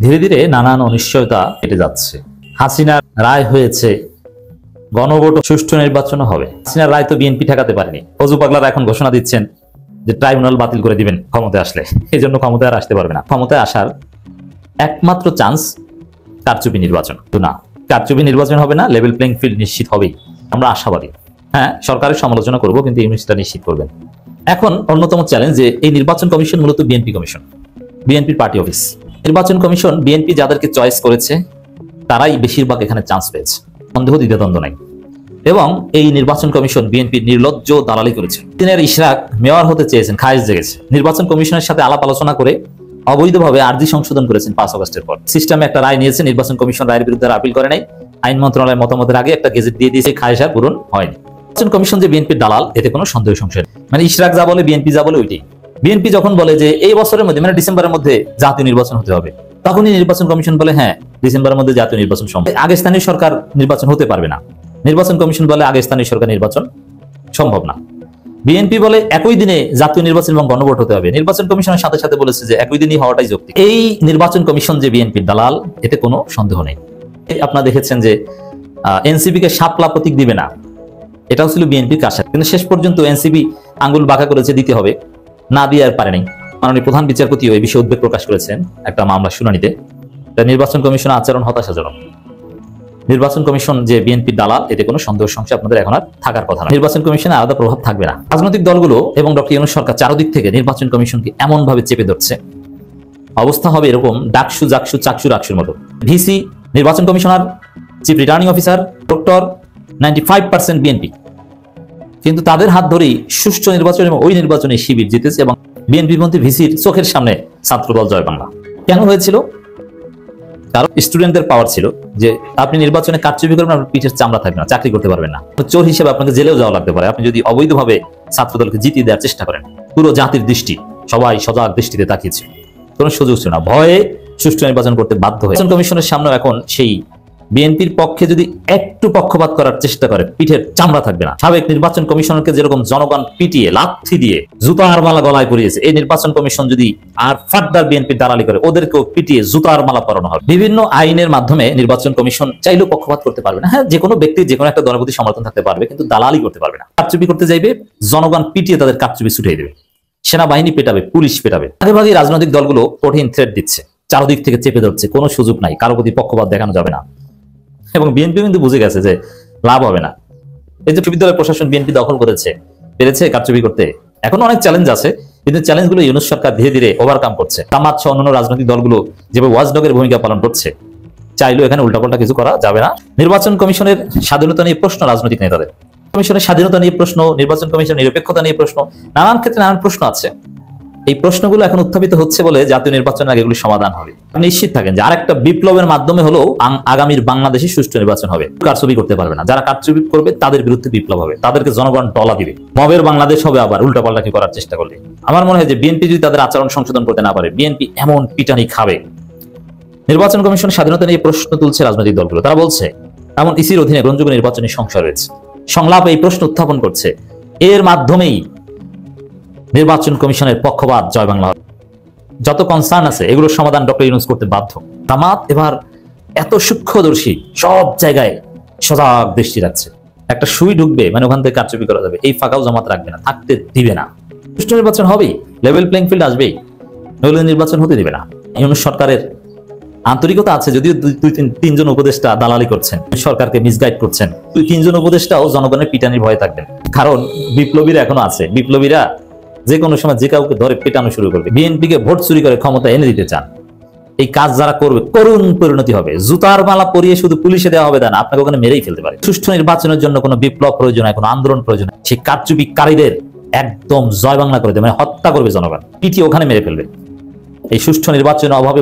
ধীরে ধীরে নানান অনিশ্চয়তা কেটে যাচ্ছে। হাসিনার রায় হয়েছে, গণভোট, সুষ্ঠু নির্বাচন হবে। হাসিনার রায় তো বিএনপি ঠেকাতে পারেনি। ফজু পাগলারা এখন ঘোষণা দিচ্ছেন যে ট্রাইব্যুনাল বাতিল করে দিবেন ক্ষমতায় আসলে, এই জন্য ক্ষমতায় আর আসতে পারবে না। ক্ষমতায় আসার একমাত্র চান্স কারচুপি নির্বাচন। তো না, কারচুপি নির্বাচন হবে না, লেভেল প্লেইং ফিল্ড নিশ্চিত হবেই, আমরা আশাবাদী। হ্যাঁ, সরকারের সমালোচনা করবো, কিন্তু এই জিনিসটা নিশ্চিত করবেন। এখন অন্যতম চ্যালেঞ্জ যে এই নির্বাচন কমিশন মূলত বিএনপি কমিশন, বিএনপির পার্টি অফিস। নির্বাচন কমিশন বিএনপি যাদেরকে চয়েস করেছে তারাই বেশিরভাগ এখানে চান্স পেয়েছে, সন্দেহ দ্বিধাদ্বন্দ্ব নাই। এবং এই নির্বাচন কমিশন বিএনপির নির্লজ্জ দালালি করেছে। দিনের ইশরাক মেয়র হতে চেয়েছেন, খায়েশ জেগেছে। নির্বাচন কমিশনের সাথে আলাপ আলোচনা করে অবৈধভাবে আরজি সংশোধন করেছেন 5 আগস্টের পর। সিস্টেমে একটা রায় নিয়েছে, নির্বাচন কমিশন রায়ের বিরুদ্ধে আপিল করে নাই। আইন মন্ত্রণালয়ের মতামতের আগে একটা গেজেট দিয়ে দিয়েছে, খায়েশ আর পূরণ হয়নি। নির্বাচন কমিশন যে বিএনপির দালাল, এতে কোনো সন্দেহ সংশয় নেই। মানে ইশরাক যা বলে বিএনপি যা বলে ওইটাই। বিএনপি যখন বলে যে এই বছরের মধ্যে, মানে ডিসেম্বরের মধ্যে জাতীয় নির্বাচন হতে হবে, তখনই নির্বাচন কমিশন বলে হ্যাঁ ডিসেম্বরের মধ্যে জাতীয় নির্বাচন সম্ভব। আগে স্থানীয় সরকার নির্বাচন হতে পারবে না, নির্বাচন কমিশন বলে আগে স্থানীয় সরকার নির্বাচন সম্ভব না। বিএনপি বলে একই দিনে জাতীয় নির্বাচন এবং গণভোট হতে হবে, নির্বাচন কমিশনের সাথে সাথে বলেছে যে একই দিনই হওয়াটাই যৌক্তিক। এই নির্বাচন কমিশন যে বিএনপির দালাল, এতে কোনো সন্দেহ নেই। আপনারা দেখেছেন যে এনসিপি কে শাপলা প্রতীক দিবে না, এটাও ছিল বিএনপির কাজ, কিন্তু শেষ পর্যন্ত এনসিপি আঙ্গুল বাঁকা করেছে, দিতে হবে, না দিয়ে আর পারেনি। মাননীয় প্রধান বিচারপতিও এই বিষয়ে উদ্বেগ প্রকাশ করেছেন একটা মামলার শুনানিতে। নির্বাচন কমিশনের আচরণ হতাশাজনক। নির্বাচন কমিশন যে বিএনপির দালাল, এতে কোনো সন্দেহ সংশয় আপনাদের এখন আর থাকার কথা না। নির্বাচন কমিশনে আলাদা প্রভাব থাকবে না। রাজনৈতিক দলগুলো এবং ডক্টর ইউনূস সরকার চারদিক থেকে নির্বাচন কমিশনকে এমন ভাবে চেপে ধরছে, অবস্থা হবে এরকম ডাকসু জাকসু চাকসু রাকসুর মতো। ভিসি, নির্বাচন commissioner, chief returning officer, doctor 95% BNP, কিন্তু তাদের হাত ধরেই সুষ্ঠু নির্বাচন এবং ওই নির্বাচনে শিবির জিতেছে এবং বিএনপির মন্ত্রী ভিসির চোখের সামনে ছাত্রদল জয় বাংলা। কেন হয়েছিল? কারণ স্টুডেন্টদের পাওয়ার ছিল যে আপনি নির্বাচনে কারচুপি করবেন, আপনার পিঠের চামড়া থাকবে না, চাকরি করতে পারবেন না, চোর হিসেবে আপনাকে জেলেও যাওয়া লাগতে পারে আপনি যদি অবৈধভাবে ছাত্রদলকে জিতিয়ে দেওয়ার চেষ্টা করেন। পুরো জাতির দৃষ্টি, সবাই সজাগ দৃষ্টিতে তাকিয়েছে, কোনো সুযোগ ছিল না, ভয়ে সুষ্ঠু নির্বাচন করতে বাধ্য হয়ে। নির্বাচন কমিশনের সামনে এখন সেই বিএনপির পক্ষে যদি একটু পক্ষপাত করার চেষ্টা করে, পিঠের চামড়া থাকবে না। সাবেক নির্বাচন কমিশনারকে যেরকম জনগণ পিটিয়ে লাথি দিয়ে জুতার মালা গলায় পরিয়েছে, এই নির্বাচন কমিশন যদি আর ফার্দার বিএনপির দালালি করে, ওদেরকেও পিটিয়ে জুতার মালা পরানো হবে। বিভিন্ন আইনের মাধ্যমে নির্বাচন কমিশন চাইলেও পক্ষপাত করতে পারবে না। হ্যাঁ, যে কোনো ব্যক্তি যে কোনো একটা দলের প্রতি সমর্থন থাকতে পারবে, কিন্তু দালালি করতে পারবে না। কারচুপি করতে যাইবে, জনগণ পিটিয়ে তাদের কারচুপি ছুটিয়ে দেবে, সেনাবাহিনী পেটাবে, পুলিশ পেটাবে। আগেভাগে রাজনৈতিক দলগুলো কঠিন থ্রেট দিচ্ছে, চারদিক থেকে চেপে ধরছে, কোনো সুযোগ নাই, কারো প্রতি পক্ষপাত দেখানো যাবে না। এবং বিএনপি কিন্তু বুঝে গেছে যে লাভ হবে না। এই যে বিশ্ববিদ্যালয় প্রশাসন বিএনপি দখল করেছে, পেরেছে কারচুপি করতে। এখন অনেক চ্যালেঞ্জ আছে, কিন্তু চ্যালেঞ্জগুলো ইউনূস সরকার ধীরে ধীরে ওভারকাম করছে। জামাত সহ অন্যান্য রাজনৈতিক দলগুলো যেভাবে ওয়াচডগের ভূমিকা পালন করছে, চাইলেও এখানে উল্টাপাল্টা কিছু করা যাবে না। নির্বাচন কমিশনের স্বাধীনতা নিয়ে প্রশ্ন রাজনৈতিক নেতাদের, কমিশনের স্বাধীনতা নিয়ে প্রশ্ন, নির্বাচন কমিশনের নিরপেক্ষতা নিয়ে প্রশ্ন, নানান ক্ষেত্রে নানান প্রশ্ন আছে। এই প্রশ্নগুলো এখন উত্থাপিত হচ্ছে বলে জাতীয় নির্বাচনের আগে এগুলি সমাধান হবে। আপনি নিশ্চিত থাকেন যে আরেকটা বিপ্লবের মাধ্যমে হলেও আগামীর বাংলাদেশে সুষ্ঠু নির্বাচন হবে। কারচুপি করতে পারবে না, যারা কারচুপি করবে তাদের বিরুদ্ধে বিপ্লব হবে, তাদেরকে জনগণ ডলা দিবে। মবের বাংলাদেশ হবে আবার উল্টাপাল্টা কি করার চেষ্টা করলে। আমার মনে হয় যে বিএনপি যদি তাদের আচরণ সংশোধন করতে না পারে, বিএনপি এমন পিটানি খাবে। নির্বাচন কমিশন স্বাধীনতা নিয়ে প্রশ্ন তুলছে রাজনৈতিক দলগুলো, তারা বলছে এমন ইসির অধীনে গ্রহণযোগ্য নির্বাচনী সংশয় রয়েছে। সংলাপ এই প্রশ্ন উত্থাপন করছে, এর মাধ্যমেই নির্বাচন কমিশনের পক্ষপাত জয় বাংলা। যত কনসার্ন আছে এগুলোর সমাধান ডক্টর ইউনূস করতে বাধ্য। জামাত এবার এত সূক্ষ্মদর্শী, সব জায়গায় সজাগ দৃষ্টি রাখছে। একটা সুই ঢুকবে মানে ওখান থেকে কারচুপি করা যাবে, এই ফাঁকাও জামাত রাখবে না, থাকতে দিবে না। সুষ্ঠু নির্বাচন হবেই, লেভেল প্লেইং ফিল্ড আসবেই, নইলে নির্বাচন হতে দিবে না। ইউনূস সরকারের আন্তরিকতা আছে, যদিও তিনজন উপদেষ্টা দালালি করছেন, সরকারকে মিসগাইড করছেন। 3জন উপদেষ্টাও জনগণের পিটানির ভয়ে থাকবেন, কারণ বিপ্লবীরা এখনো আছে। বিপ্লবীরা যে কোনো সময় যে কাউকে ধরে পেটানো শুরু করবে। বিএনপিকে ভোট চুরি করে ক্ষমতা এনে দিতে চান, এই কাজ যারা করবে করুণ পরিণতি হবে। জুতার মালা পরিয়ে শুধু পুলিশে দেওয়া হবে না, আপনাকে ওখানে মেরেই ফেলতে পারে। সুষ্ঠু নির্বাচনের জন্য কোনো বিপ্লব প্রয়োজন হয়, কোনো আন্দোলন প্রয়োজন হয়। সেই কারচুপিকারীদের একদম জয় বাংলা করে দেবে, মানে হত্যা করবে জনগণ, পিটিয়ে ওখানে মেরে ফেলবে। এই সুষ্ঠু নির্বাচনের অভাবে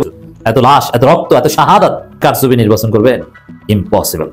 এত লাশ, এত রক্ত, এত শাহাদাত, কারচুপি নির্বাচন করবেন ইম্পসিবল।